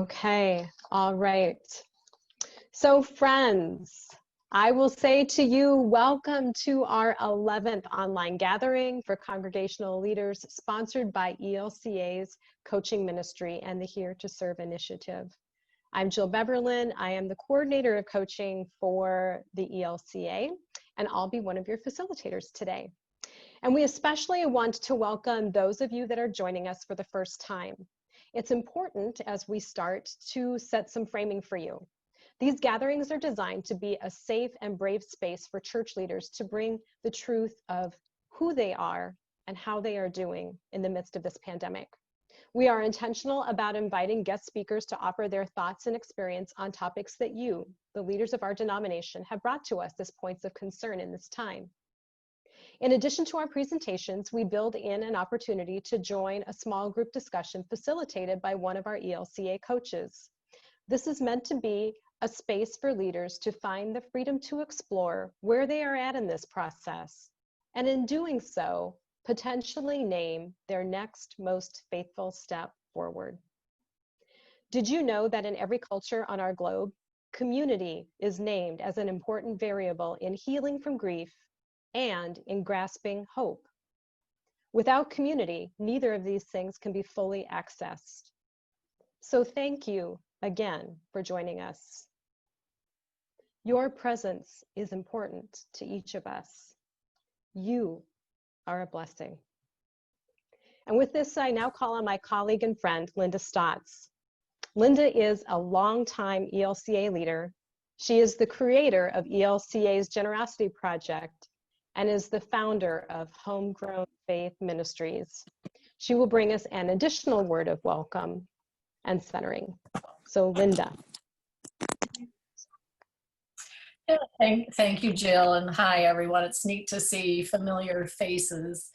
Okay, all right. So friends, I will say to you, welcome to our 11th online gathering for congregational leaders sponsored by ELCA's coaching ministry and the Here to Serve initiative. I'm Jill Beverlin. I am the coordinator of coaching for the ELCA, and I'll be one of your facilitators today. And we especially want to welcome those of you that are joining us for the first time. It's important as we start to set some framing for you. These gatherings are designed to be a safe and brave space for church leaders to bring the truth of who they are and how they are doing in the midst of this pandemic. We are intentional about inviting guest speakers to offer their thoughts and experience on topics that you, the leaders of our denomination, have brought to us as points of concern in this time. In addition to our presentations, we build in an opportunity to join a small group discussion facilitated by one of our ELCA coaches. This is meant to be a space for leaders to find the freedom to explore where they are at in this process, and in doing so, potentially name their next most faithful step forward. Did you know that in every culture on our globe, community is named as an important variable in healing from grief and in grasping hope? Without community, neither of these things can be fully accessed. So thank you again for joining us. Your presence is important to each of us. You are a blessing. And with this, I now call on my colleague and friend, Linda Staats. Linda is a longtime ELCA leader. She is the creator of ELCA's Generosity Project and is the founder of HomeGrown Faith Ministries. She will bring us an additional word of welcome and centering. So Linda. Yeah, thank you, Jill, and hi, everyone. It's neat to see familiar faces.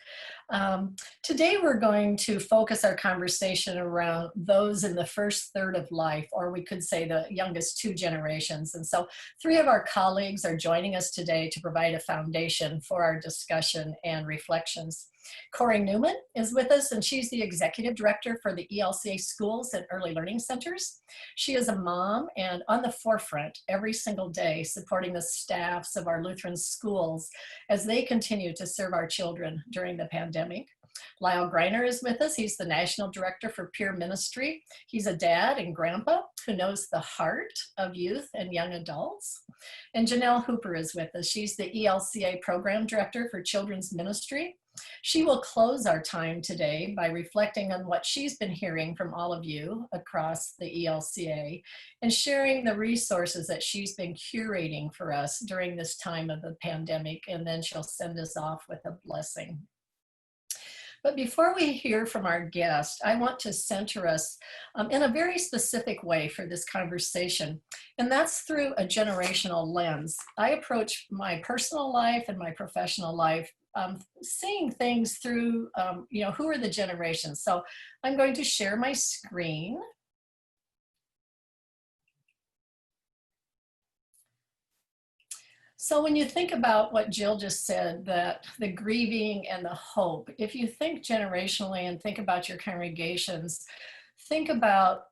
Today, we're going to focus our conversation around those in the first third of life, or we could say the youngest two generations. And so 3 of our colleagues are joining us today to provide a foundation for our discussion and reflections. Cory Newman is with us, and she's the executive director for the ELCA Schools and Early Learning Centers. She is a mom and on the forefront every single day supporting the staffs of our Lutheran schools as they continue to serve our children during the pandemic. Lyle Greiner is with us. He's the National Director for Peer Ministry. He's a dad and grandpa who knows the heart of youth and young adults. And Janelle Hooper is with us. She's the ELCA Program Director for Children's Ministry. She will close our time today by reflecting on what she's been hearing from all of you across the ELCA and sharing the resources that she's been curating for us during this time of the pandemic, and then she'll send us off with a blessing. But before we hear from our guest, I want to center us in a very specific way for this conversation, and that's through a generational lens. I approach my personal life and my professional life seeing things through, who are the generations? So I'm going to share my screen. So when you think about what Jill just said, that the grieving and the hope, if you think generationally and think about your congregations, think about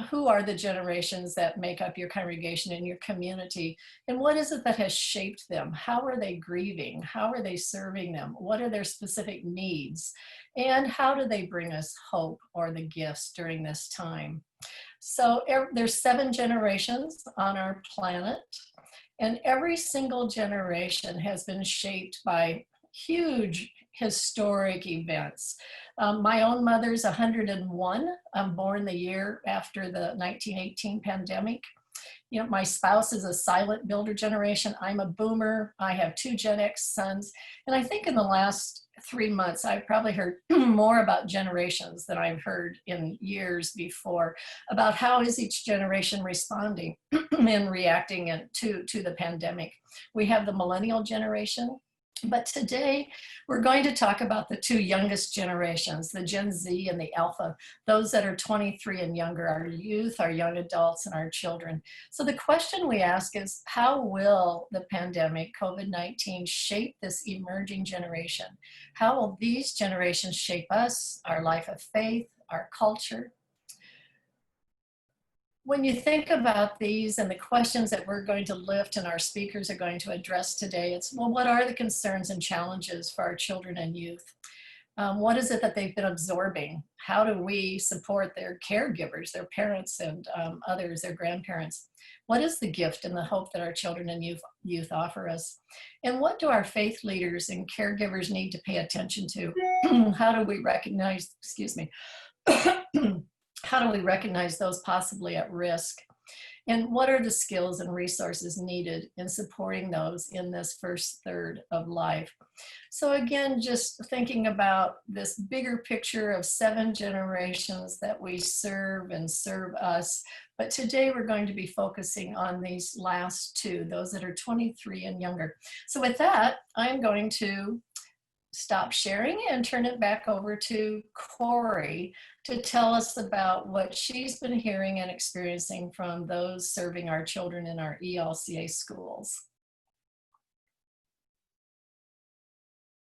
who are the generations that make up your congregation and your community, and what is it that has shaped them? How are they grieving? How are they serving them? What are their specific needs? And how do they bring us hope or the gifts during this time? So there's 7 generations on our planet, and every single generation has been shaped by huge historic events. My own mother's 101, born the year after the 1918 pandemic. My spouse is a silent builder generation. I'm a boomer. I have 2 Gen X sons. And I think in the last 3 months, I've probably heard more about generations than I've heard in years before, about how is each generation responding and reacting to the pandemic. We have the millennial generation. But today, we're going to talk about the 2 youngest generations, the Gen Z and the Alpha, those that are 23 and younger, our youth, our young adults, and our children. So the question we ask is, how will the pandemic, COVID-19, shape this emerging generation? How will these generations shape us, our life of faith, our culture? when you think about these and the questions that we're going to lift and our speakers are going to address today, it's, well, what are the concerns and challenges for our children and youth? What is it that they've been absorbing? How do we support their caregivers, their parents and others, their grandparents? What is the gift and the hope that our children and youth offer us? And what do our faith leaders and caregivers need to pay attention to? How do we recognize, excuse me, how do we recognize those possibly at risk? And what are the skills and resources needed in supporting those in this first third of life? So again, just thinking about this bigger picture of 7 generations that we serve and serve us. But today we're going to be focusing on these last 2, those that are 23 and younger. So with that, I'm going to stop sharing and turn it back over to Cory to tell us about what she's been hearing and experiencing from those serving our children in our ELCA schools.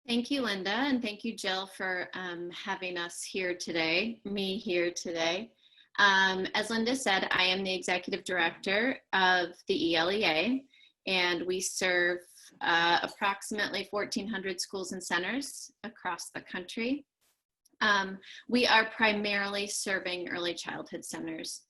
Thank you, Linda, and thank you, Jill, for having us here today, me here today. As Linda said, I am the executive director of the ELEA, and we serve approximately 1,400 schools and centers across the country. We are primarily serving early childhood centers,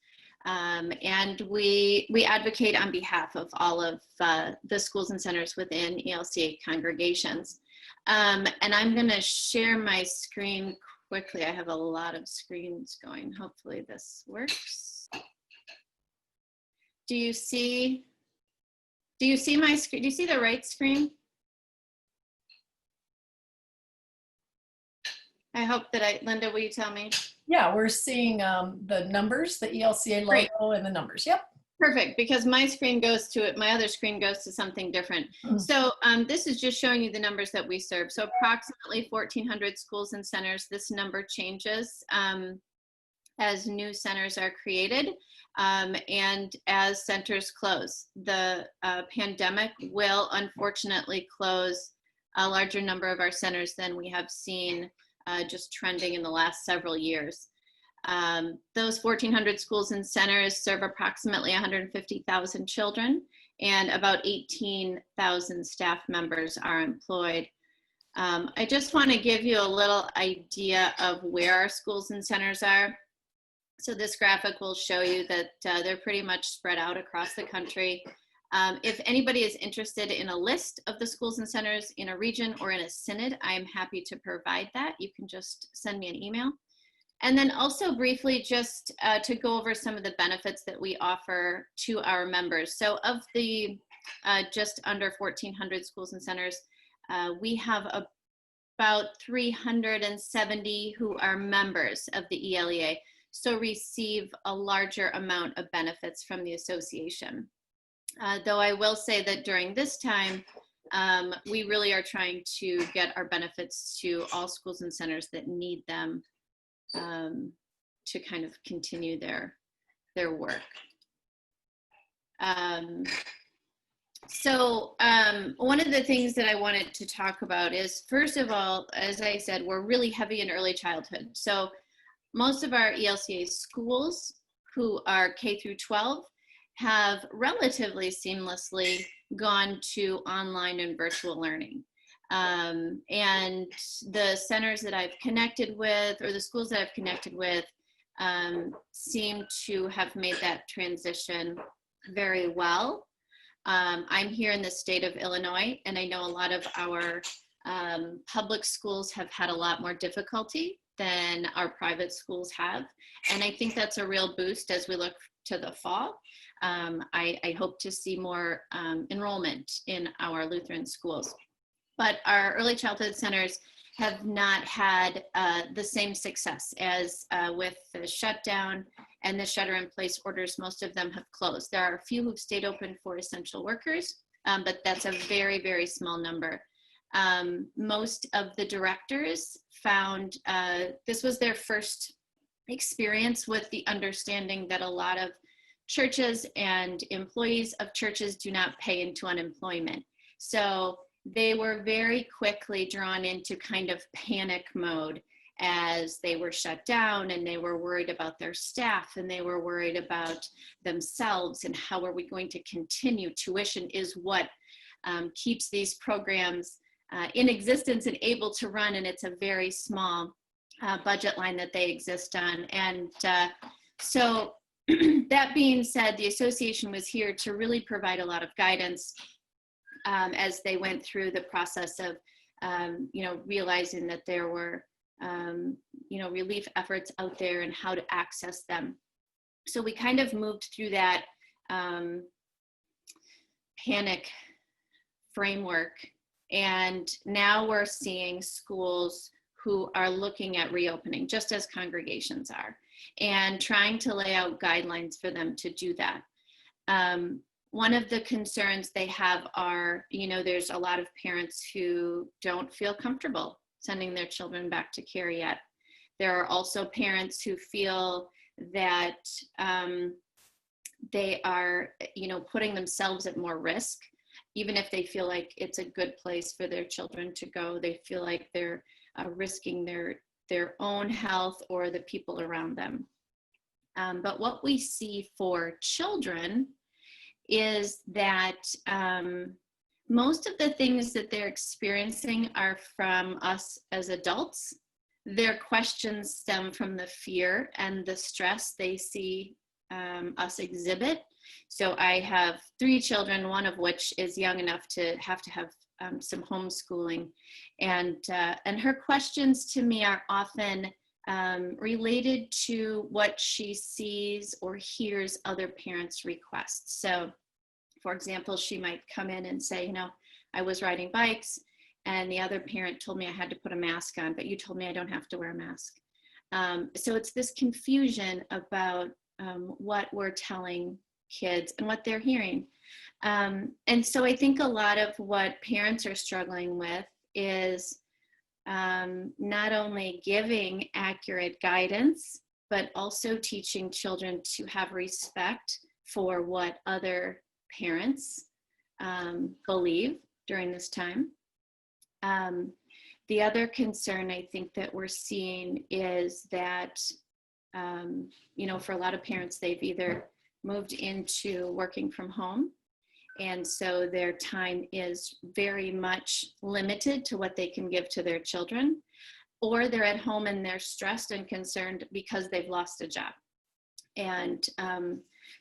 and we advocate on behalf of all of the schools and centers within ELCA congregations. And I'm going to share my screen quickly. I have a lot of screens going. Hopefully this works. Do you see my screen? Do you see the right screen? I hope that Linda, will you tell me? Yeah, we're seeing the numbers, the ELCA logo. Great. And the numbers. Yep. Perfect, because my screen goes to it, my other screen goes to something different. So this is just showing you the numbers that we serve. So approximately 1,400 schools and centers. This number changes as new centers are created and as centers close. The pandemic will unfortunately close a larger number of our centers than we have seen just trending in the last several years. Those 1,400 schools and centers serve approximately 150,000 children, and about 18,000 staff members are employed. I just want to give you a little idea of where our schools and centers are. So this graphic will show you that they're pretty much spread out across the country. If anybody is interested in a list of the schools and centers in a region or in a synod, I am happy to provide that. You can just send me an email. And then also briefly, just to go over some of the benefits that we offer to our members. So of the just under 1,400 schools and centers, we have about 370 who are members of the ELEA, so receive a larger amount of benefits from the association. Though I will say that during this time, we really are trying to get our benefits to all schools and centers that need them to kind of continue their work. So one of the things that I wanted to talk about is, first of all, as I said, we're really heavy in early childhood. So most of our ELCA schools who are K through 12 have relatively seamlessly gone to online and virtual learning. And the centers that I've connected with, or the schools that I've connected with, seem to have made that transition very well. I'm here in the state of Illinois, and I know a lot of our public schools have had a lot more difficulty than our private schools have. And I think that's a real boost as we look to the fall. I hope to see more enrollment in our Lutheran schools. But our early childhood centers have not had the same success as with the shutdown and the shelter-in-place orders. Most of them have closed. There are a few who've stayed open for essential workers, but that's a very, very small number. Most of the directors found this was their first experience with the understanding that a lot of churches and employees of churches do not pay into unemployment. So they were very quickly drawn into kind of panic mode as they were shut down, and they were worried about their staff, and they were worried about themselves, and how are we going to continue. Tuition is what keeps these programs in existence and able to run, and it's a very small budget line that they exist on. And so that being said, the association was here to really provide a lot of guidance as they went through the process of realizing that there were relief efforts out there and how to access them. So we kind of moved through that panic framework, and now we're seeing schools who are looking at reopening, just as congregations are, and trying to lay out guidelines for them to do that. One of the concerns they have are, there's a lot of parents who don't feel comfortable sending their children back to care yet. There are also parents who feel that they are, putting themselves at more risk. Even if they feel like it's a good place for their children to go, they feel like they're risking their own health or the people around them. But what we see for children is that most of the things that they're experiencing are from us as adults. Their questions stem from the fear and the stress they see us exhibit. So I have 3 children, one of which is young enough to have some homeschooling, and her questions to me are often related to what she sees or hears other parents request. So, for example, she might come in and say, I was riding bikes, and the other parent told me I had to put a mask on, but you told me I don't have to wear a mask. So it's this confusion about what we're telling kids and what they're hearing. And so I think a lot of what parents are struggling with is not only giving accurate guidance, but also teaching children to have respect for what other parents believe during this time. The other concern I think that we're seeing is that, for a lot of parents, they've either moved into working from home, and so their time is very much limited to what they can give to their children, or they're at home and they're stressed and concerned because they've lost a job. And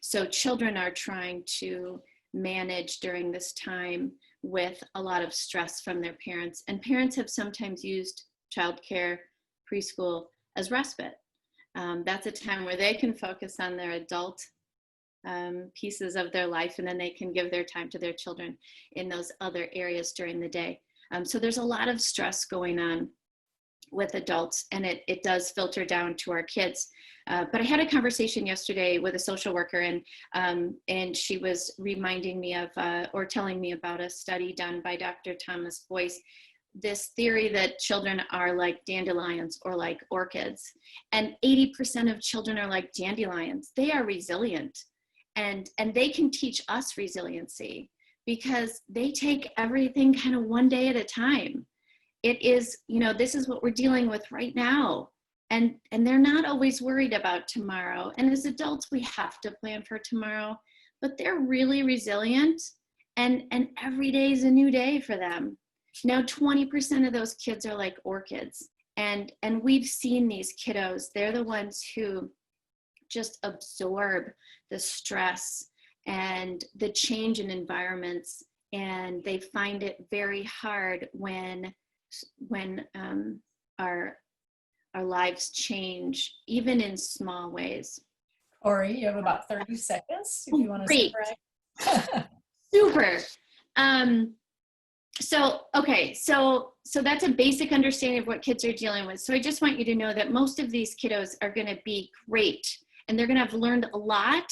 so children are trying to manage during this time with a lot of stress from their parents, and parents have sometimes used childcare, preschool as respite. That's a time where they can focus on their adult pieces of their life, and then they can give their time to their children in those other areas during the day. So there's a lot of stress going on with adults, and it does filter down to our kids. But I had a conversation yesterday with a social worker, and she was reminding me of, or telling me about a study done by Dr. Thomas Boyce, this theory that children are like dandelions or like orchids, and 80% of children are like dandelions. They are resilient, and they can teach us resiliency because they take everything kind of one day at a time. It is, this is what we're dealing with right now. And they're not always worried about tomorrow. And as adults, we have to plan for tomorrow, but they're really resilient, and every day is a new day for them. Now, 20% of those kids are like orchids. And we've seen these kiddos. They're the ones who just absorb the stress and the change in environments. And they find it very hard when our lives change, even in small ways. Cory, you have about 30 seconds if you want to say right. Super. So that's a basic understanding of what kids are dealing with. So I just want you to know that most of these kiddos are going to be great, and they're going to have learned a lot,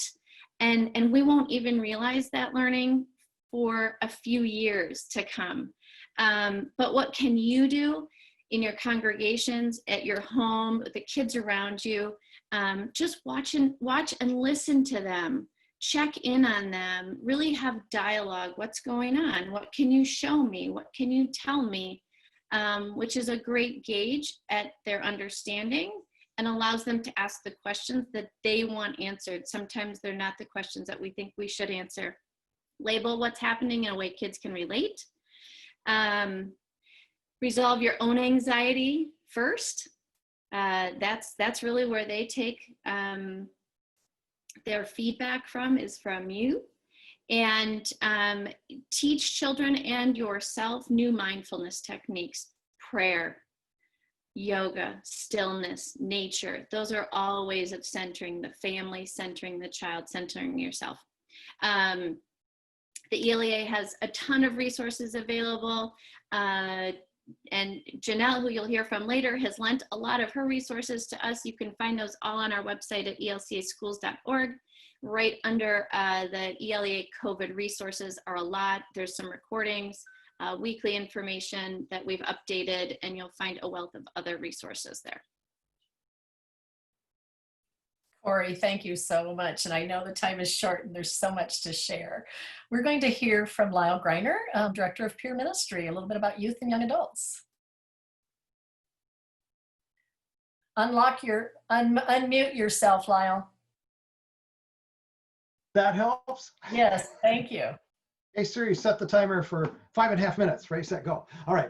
and we won't even realize that learning for a few years to come. But what can you do in your congregations, at your home, with the kids around you? Just watch and listen to them. Check in on them, really have dialogue. What's going on? What can you show me? What can you tell me? which is a great gauge at their understanding and allows them to ask the questions that they want answered. Sometimes they're not the questions that we think we should answer. Label what's happening in a way kids can relate. Resolve your own anxiety first. That's really where they take their feedback from, is from you. And teach children and yourself new mindfulness techniques, prayer, yoga, stillness, nature. Those are all ways of centering the family, centering the child, centering yourself. The ELEA has a ton of resources available. And Janelle, who you'll hear from later, has lent a lot of her resources to us. You can find those all on our website at elcaschools.org. Right under the ELEA COVID resources are a lot. There's some recordings, weekly information that we've updated, and you'll find a wealth of other resources there. Cory, thank you so much. And I know the time is short and there's so much to share. We're going to hear from Lyle Greiner, Director of Peer Ministry, a little bit about youth and young adults. Unmute yourself, Lyle. That helps? Yes, thank you. Hey Siri, set the timer for 5.5 minutes. Ready, set, go. All right.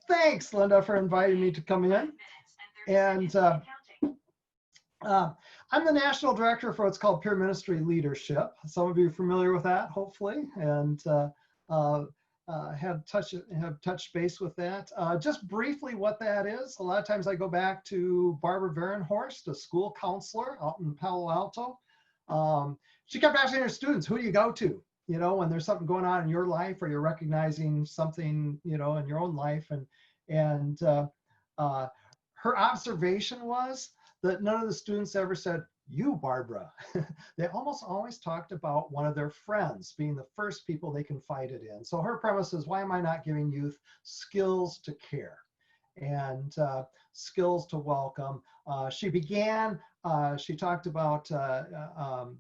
Thanks, Linda, for inviting me to come in. And I'm the National Director for what's called Peer Ministry Leadership. Some of you are familiar with that, hopefully, and have touched base with that. Just briefly what that is, a lot of times I go back to Barbara Varenhorst, a school counselor out in Palo Alto. She kept asking her students, who do you go to? You know, when there's something going on in your life or you're recognizing something, you know, in your own life. And her observation was that none of the students ever said, you, Barbara. They almost always talked about one of their friends being the first people they confided in. So her premise is, why am I not giving youth skills to care and skills to welcome? She talked about,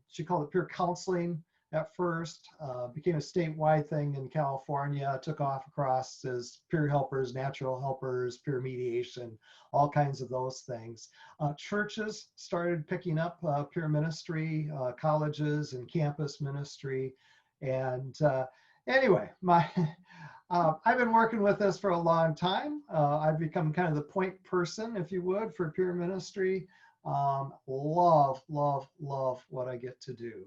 she called it peer counseling at first, became a statewide thing in California, took off across as peer helpers, natural helpers, peer mediation, all kinds of those things. Churches started picking up peer ministry, colleges and campus ministry. And anyway, I've been working with this for a long time. I've become kind of the point person, if you would, for peer ministry. Love what I get to do.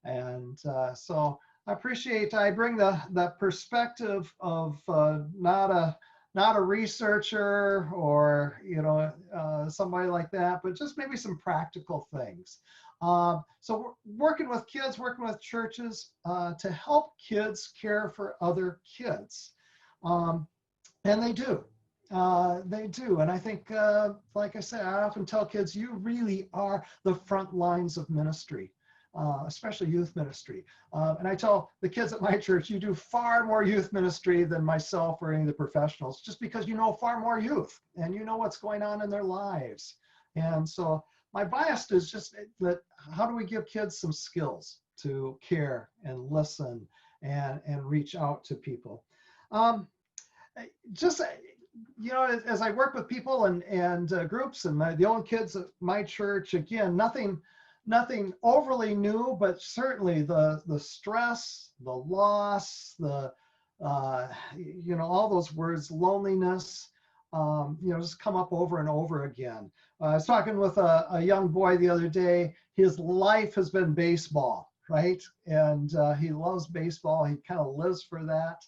And so I bring the perspective of not a researcher or, you know, somebody like that, but just maybe some practical things. So we're working with kids, working with churches to help kids care for other kids. And they do. They do. And I think, like I said, I often tell kids, you really are the front lines of ministry. Especially youth ministry. And I tell the kids at my church, you do far more youth ministry than myself or any of the professionals, just because you know far more youth and you know what's going on in their lives. And so my bias is just that, how do we give kids some skills to care and listen and reach out to people? Just, you know, as I work with people and groups and the old kids at my church, again, nothing overly new, but certainly the stress, the loss, the you know, all those words, loneliness, you know, just come up over and over again. I was talking with a young boy the other day. His life has been baseball, right? And he loves baseball. He kind of lives for that.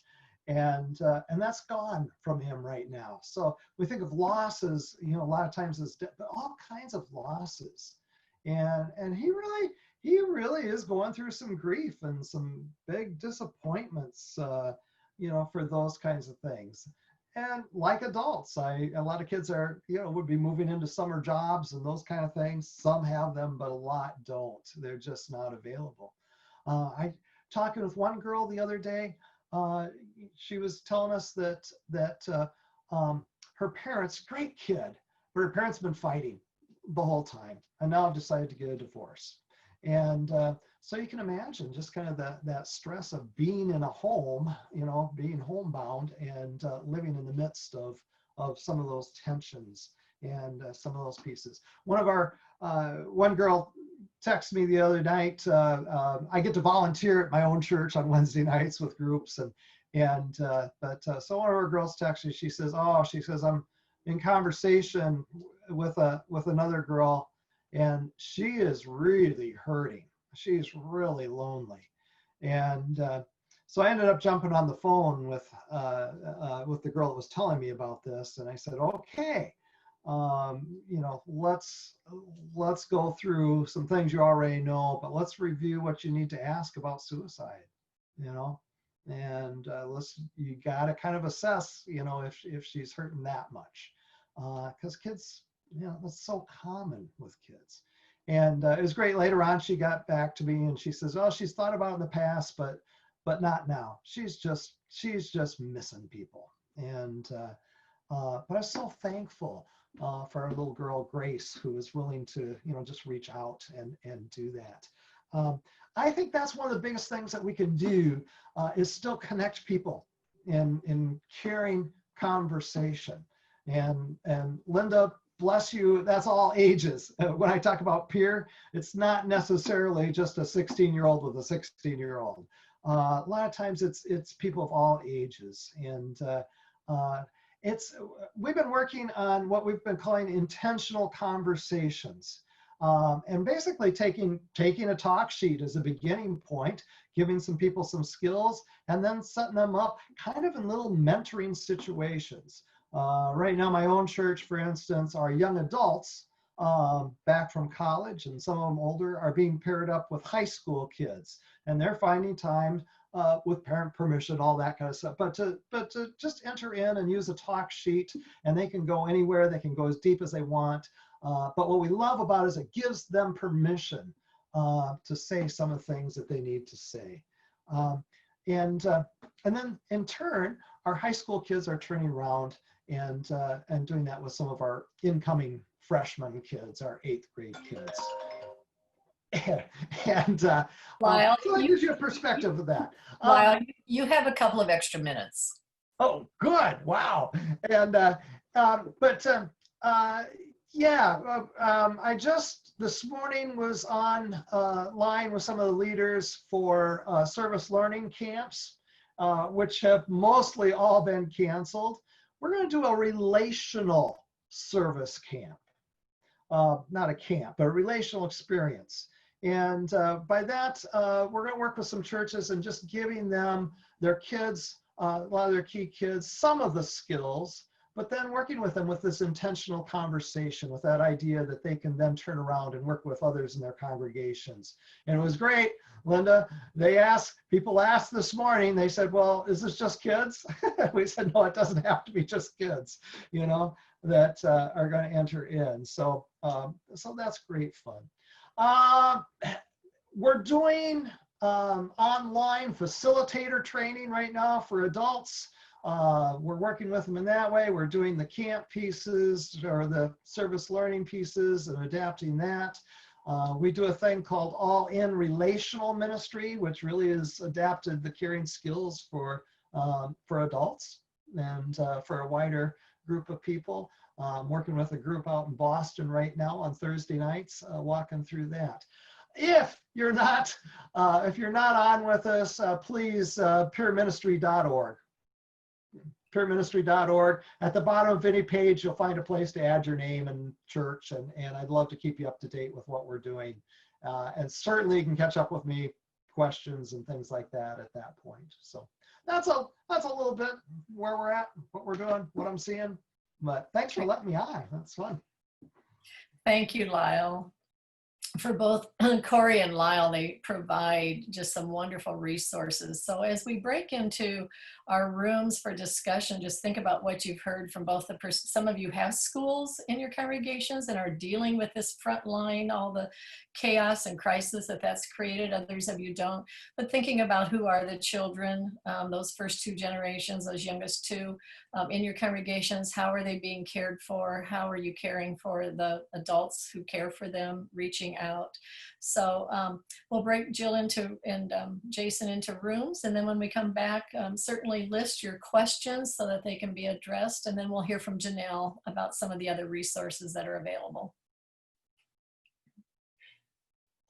And that's gone from him right now. So we think of losses, you know, a lot of times as but all kinds of losses. And he really is going through some grief and some big disappointments, you know, for those kinds of things. And like adults, a lot of kids are, you know, would be moving into summer jobs and those kind of things. Some have them, but a lot don't. They're just not available. I talking with one girl the other day. She was telling us that her parents, great kid, but her parents have been fighting the whole time, and now I've decided to get a divorce. And So you can imagine just kind of that stress of being in a home, being homebound and living in the midst of some of those tensions and some of those pieces. One girl texted me the other night. I get to volunteer at my own church on Wednesday nights with groups, so one of our girls texted me. She says, I'm in conversation with another girl, and she is really hurting. She's really lonely. And so I ended up jumping on the phone with the girl that was telling me about this. And I said, okay, let's go through some things you already know, but let's review what you need to ask about suicide, and you got to kind of assess, if she's hurting that much, because kids, that's so common with kids. And it was great. Later on, she got back to me and she says, "Oh, she's thought about it in the past, but not now. She's just missing people." And but I'm so thankful for our little girl Grace, who is willing to just reach out and do that. I think that's one of the biggest things that we can do is still connect people in caring conversation. And Linda, bless you, that's all ages. When I talk about peer, it's not necessarily just a 16-year-old with a 16-year-old. A lot of times it's people of all ages. And we've been working on what we've been calling intentional conversations. And basically taking a talk sheet as a beginning point, giving some people some skills, and then setting them up kind of in little mentoring situations. Right now, my own church, for instance, our young adults back from college, and some of them older, are being paired up with high school kids, and they're finding time with parent permission, all that kind of stuff. But to just enter in and use a talk sheet, and they can go anywhere, they can go as deep as they want. But what we love about it is it gives them permission to say some of the things that they need to say. And then in turn, our high school kids are turning around and doing that with some of our incoming freshman kids, our 8th grade kids. And Lyle, so that gives you a perspective of that. Lyle, you have a couple of extra minutes. Oh, good. Wow. And I just this morning was on line with some of the leaders for service learning camps, which have mostly all been canceled. We're going to do a relational service camp, not a camp, but a relational experience. And by that, we're going to work with some churches and just giving them, their kids, a lot of their key kids, some of the skills, but then working with them with this intentional conversation, with that idea that they can then turn around and work with others in their congregations. And it was great, Linda. People asked this morning, they said, well, is this just kids? We said, no, it doesn't have to be just kids, that are going to enter in. So that's great fun. We're doing online facilitator training right now for adults. We're working with them in that way. We're doing the camp pieces or the service learning pieces and adapting that. We do a thing called All-In Relational Ministry, which really is adapted the caring skills for adults and for a wider group of people. Working with a group out in Boston right now on Thursday nights, walking through that. If you're not on with us, please peerministry.org. peerministry.org. At the bottom of any page, you'll find a place to add your name and church, and I'd love to keep you up to date with what we're doing. And certainly you can catch up with me, questions and things like that at that point. So that's a little bit where we're at, what we're doing, what I'm seeing. But thanks for letting me on. That's fun. Thank you, Lyle. For both Cory and Lyle, they provide just some wonderful resources. So as we break into our rooms for discussion, just think about what you've heard from both some of you have schools in your congregations and are dealing with this front line, all the chaos and crisis that's created. Others of you don't. But thinking about who are the children, those first 2 generations, those youngest 2 in your congregations, how are they being cared for? How are you caring for the adults who care for them, reaching reaching out. So we'll break Jill and Jason into rooms, and then when we come back, certainly list your questions so that they can be addressed, and then we'll hear from Janelle about some of the other resources that are available.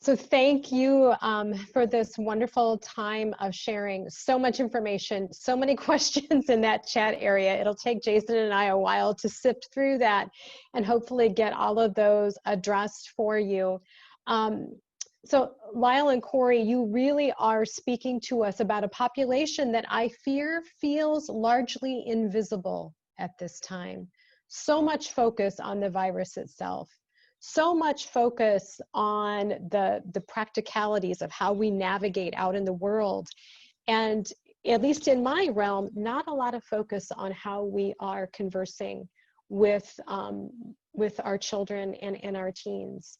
So thank you for this wonderful time of sharing so much information, so many questions in that chat area. It'll take Jason and I a while to sift through that and hopefully get all of those addressed for you. So Lyle and Cory, you really are speaking to us about a population that I fear feels largely invisible at this time. So much focus on the virus itself. So much focus on the practicalities of how we navigate out in the world. And at least in my realm, not a lot of focus on how we are conversing with our children and our teens.